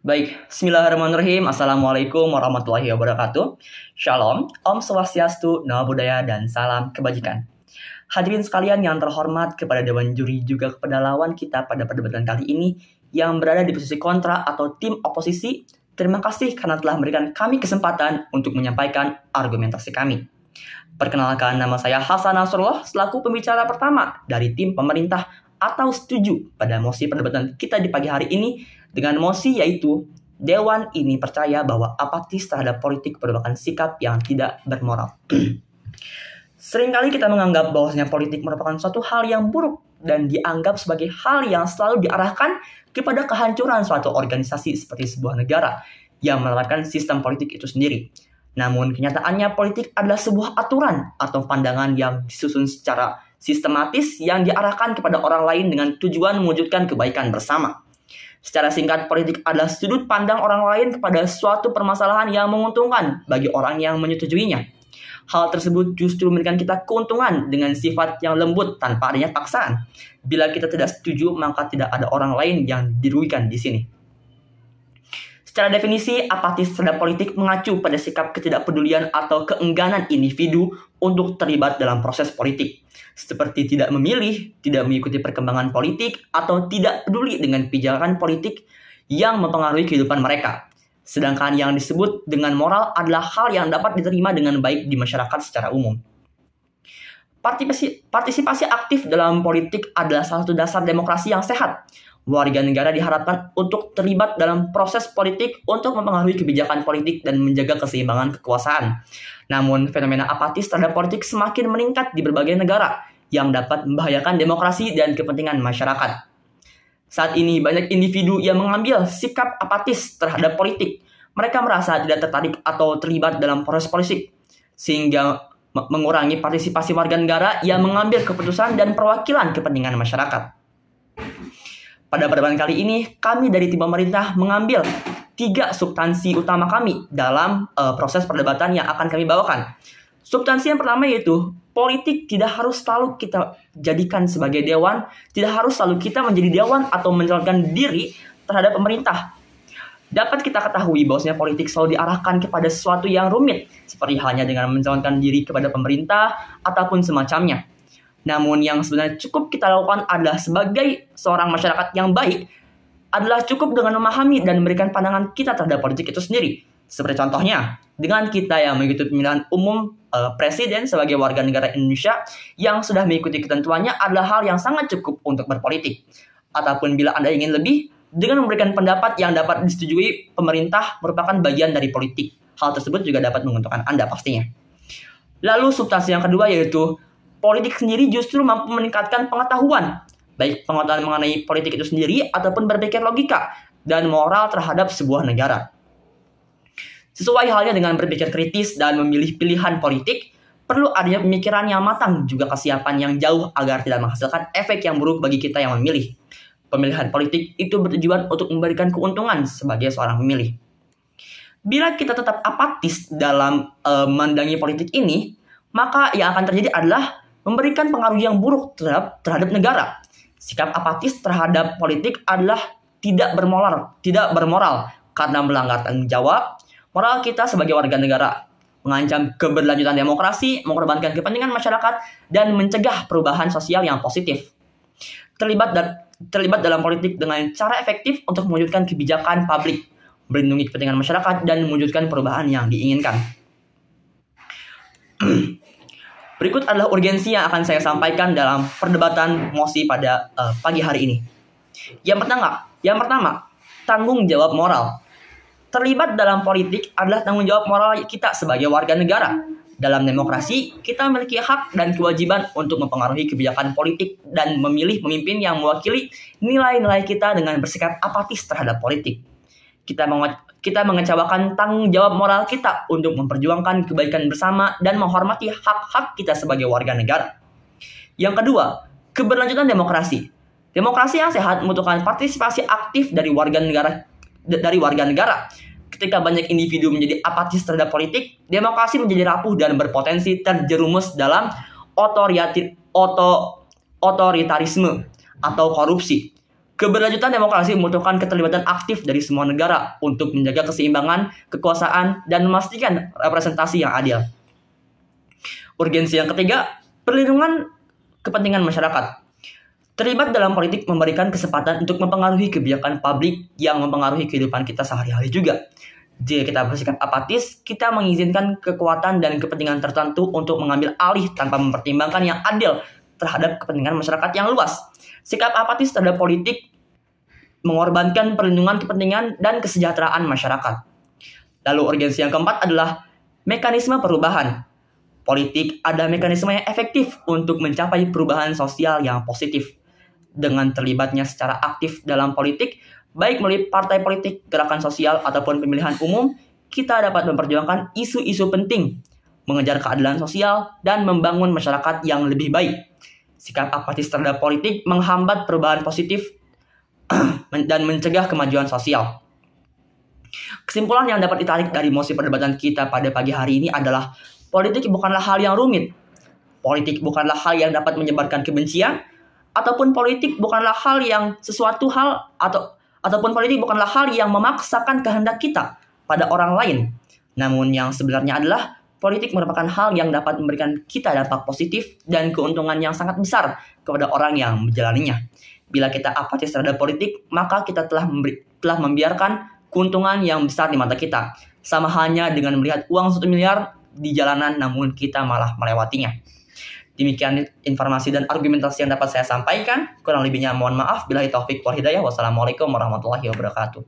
Baik, bismillahirrahmanirrahim. Assalamualaikum warahmatullahi wabarakatuh. Shalom, Om Swastiastu, Namo Buddhaya, dan salam kebajikan. Hadirin sekalian yang terhormat, kepada Dewan Juri juga kepada lawan kita pada perdebatan kali ini yang berada di posisi kontra atau tim oposisi, terima kasih karena telah memberikan kami kesempatan untuk menyampaikan argumentasi kami. Perkenalkan, nama saya Hasan Nasrullah selaku pembicara pertama dari tim pemerintah atau setuju pada mosi perdebatan kita di pagi hari ini dengan mosi yaitu Dewan ini percaya bahwa apatis terhadap politik merupakan sikap yang tidak bermoral. Seringkali kita menganggap bahwasanya politik merupakan suatu hal yang buruk dan dianggap sebagai hal yang selalu diarahkan kepada kehancuran suatu organisasi seperti sebuah negara yang menerapkan sistem politik itu sendiri. Namun kenyataannya politik adalah sebuah aturan atau pandangan yang disusun secara sistematis yang diarahkan kepada orang lain dengan tujuan mewujudkan kebaikan bersama. Secara singkat, politik adalah sudut pandang orang lain kepada suatu permasalahan yang menguntungkan bagi orang yang menyetujuinya. Hal tersebut justru memberikan kita keuntungan dengan sifat yang lembut tanpa adanya paksaan. Bila kita tidak setuju, maka tidak ada orang lain yang dirugikan di sini. Secara definisi, apatis terhadap politik mengacu pada sikap ketidakpedulian atau keengganan individu untuk terlibat dalam proses politik. Seperti tidak memilih, tidak mengikuti perkembangan politik, atau tidak peduli dengan pijakan politik yang mempengaruhi kehidupan mereka. Sedangkan yang disebut dengan moral adalah hal yang dapat diterima dengan baik di masyarakat secara umum. Partisipasi aktif dalam politik adalah salah satu dasar demokrasi yang sehat. Warga negara diharapkan untuk terlibat dalam proses politik untuk mempengaruhi kebijakan politik dan menjaga keseimbangan kekuasaan. Namun, fenomena apatis terhadap politik semakin meningkat di berbagai negara yang dapat membahayakan demokrasi dan kepentingan masyarakat. Saat ini, banyak individu yang mengambil sikap apatis terhadap politik. Mereka merasa tidak tertarik atau terlibat dalam proses politik, sehingga mengurangi partisipasi warga negara yang mengambil keputusan dan perwakilan kepentingan masyarakat. Pada perdebatan kali ini, kami dari tim pemerintah mengambil 3 substansi utama kami dalam proses perdebatan yang akan kami bawakan. Substansi yang pertama yaitu, politik tidak harus selalu kita jadikan sebagai dewan, tidak harus selalu kita menjadi dewan atau mencalonkan diri terhadap pemerintah. Dapat kita ketahui bahwasanya politik selalu diarahkan kepada sesuatu yang rumit, seperti halnya dengan mencalonkan diri kepada pemerintah ataupun semacamnya. Namun yang sebenarnya cukup kita lakukan adalah sebagai seorang masyarakat yang baik adalah cukup dengan memahami dan memberikan pandangan kita terhadap politik itu sendiri. Seperti contohnya, dengan kita yang mengikuti pemilihan umum presiden sebagai warga negara Indonesia yang sudah mengikuti ketentuannya adalah hal yang sangat cukup untuk berpolitik. Ataupun bila Anda ingin lebih, dengan memberikan pendapat yang dapat disetujui pemerintah merupakan bagian dari politik. Hal tersebut juga dapat menguntungkan Anda pastinya. Lalu substansi yang kedua yaitu, politik sendiri justru mampu meningkatkan pengetahuan, baik pengetahuan mengenai politik itu sendiri ataupun berpikir logika dan moral terhadap sebuah negara. Sesuai halnya dengan berpikir kritis dan memilih pilihan politik, perlu adanya pemikiran yang matang juga kesiapan yang jauh agar tidak menghasilkan efek yang buruk bagi kita yang memilih. Pemilihan politik itu bertujuan untuk memberikan keuntungan sebagai seorang pemilih. Bila kita tetap apatis dalam mendangi politik ini, maka yang akan terjadi adalah memberikan pengaruh yang buruk terhadap negara. Sikap apatis terhadap politik adalah tidak bermoral karena melanggar tanggung jawab moral kita sebagai warga negara, mengancam keberlanjutan demokrasi, mengorbankan kepentingan masyarakat, dan mencegah perubahan sosial yang positif. Terlibat dalam politik dengan cara efektif untuk mewujudkan kebijakan publik, melindungi kepentingan masyarakat, dan mewujudkan perubahan yang diinginkan. Berikut adalah urgensi yang akan saya sampaikan dalam perdebatan mosi pada pagi hari ini. Yang pertama, tanggung jawab moral. Terlibat dalam politik adalah tanggung jawab moral kita sebagai warga negara. Dalam demokrasi, kita memiliki hak dan kewajiban untuk mempengaruhi kebijakan politik dan memilih pemimpin yang mewakili nilai-nilai kita dengan bersikap apatis terhadap politik. Kita mengecewakan tanggung jawab moral kita untuk memperjuangkan kebaikan bersama dan menghormati hak-hak kita sebagai warga negara. Yang kedua, keberlanjutan demokrasi. Demokrasi yang sehat membutuhkan partisipasi aktif dari warga negara. Ketika banyak individu menjadi apatis terhadap politik, demokrasi menjadi rapuh dan berpotensi terjerumus dalam otoritarisme atau korupsi. Keberlanjutan demokrasi membutuhkan keterlibatan aktif dari semua negara untuk menjaga keseimbangan, kekuasaan, dan memastikan representasi yang adil. Urgensi yang ketiga, perlindungan kepentingan masyarakat. Terlibat dalam politik memberikan kesempatan untuk mempengaruhi kebijakan publik yang mempengaruhi kehidupan kita sehari-hari juga. Jika kita bersikap apatis, kita mengizinkan kekuatan dan kepentingan tertentu untuk mengambil alih tanpa mempertimbangkan yang adil terhadap kepentingan masyarakat yang luas. Sikap apatis terhadap politik mengorbankan perlindungan kepentingan dan kesejahteraan masyarakat. Lalu urgensi yang keempat adalah mekanisme perubahan. Politik ada mekanisme yang efektif untuk mencapai perubahan sosial yang positif. Dengan terlibatnya secara aktif dalam politik, baik melalui partai politik, gerakan sosial, ataupun pemilihan umum, kita dapat memperjuangkan isu-isu penting, mengejar keadilan sosial, dan membangun masyarakat yang lebih baik. Sikap apatis terhadap politik menghambat perubahan positif dan mencegah kemajuan sosial. Kesimpulan yang dapat ditarik dari mosi perdebatan kita pada pagi hari ini adalah politik bukanlah hal yang rumit. Politik bukanlah hal yang dapat menyebarkan kebencian, ataupun politik bukanlah hal yang ataupun politik bukanlah hal yang memaksakan kehendak kita pada orang lain. Namun yang sebenarnya adalah politik merupakan hal yang dapat memberikan kita dampak positif dan keuntungan yang sangat besar kepada orang yang menjalaninya. Bila kita apatis terhadap politik, maka kita telah membiarkan keuntungan yang besar di mata kita. Sama halnya dengan melihat uang 1 miliar di jalanan namun kita malah melewatinya. Demikian informasi dan argumentasi yang dapat saya sampaikan. Kurang lebihnya mohon maaf. Billahi taufik wal hidayah. Wassalamualaikum warahmatullahi wabarakatuh.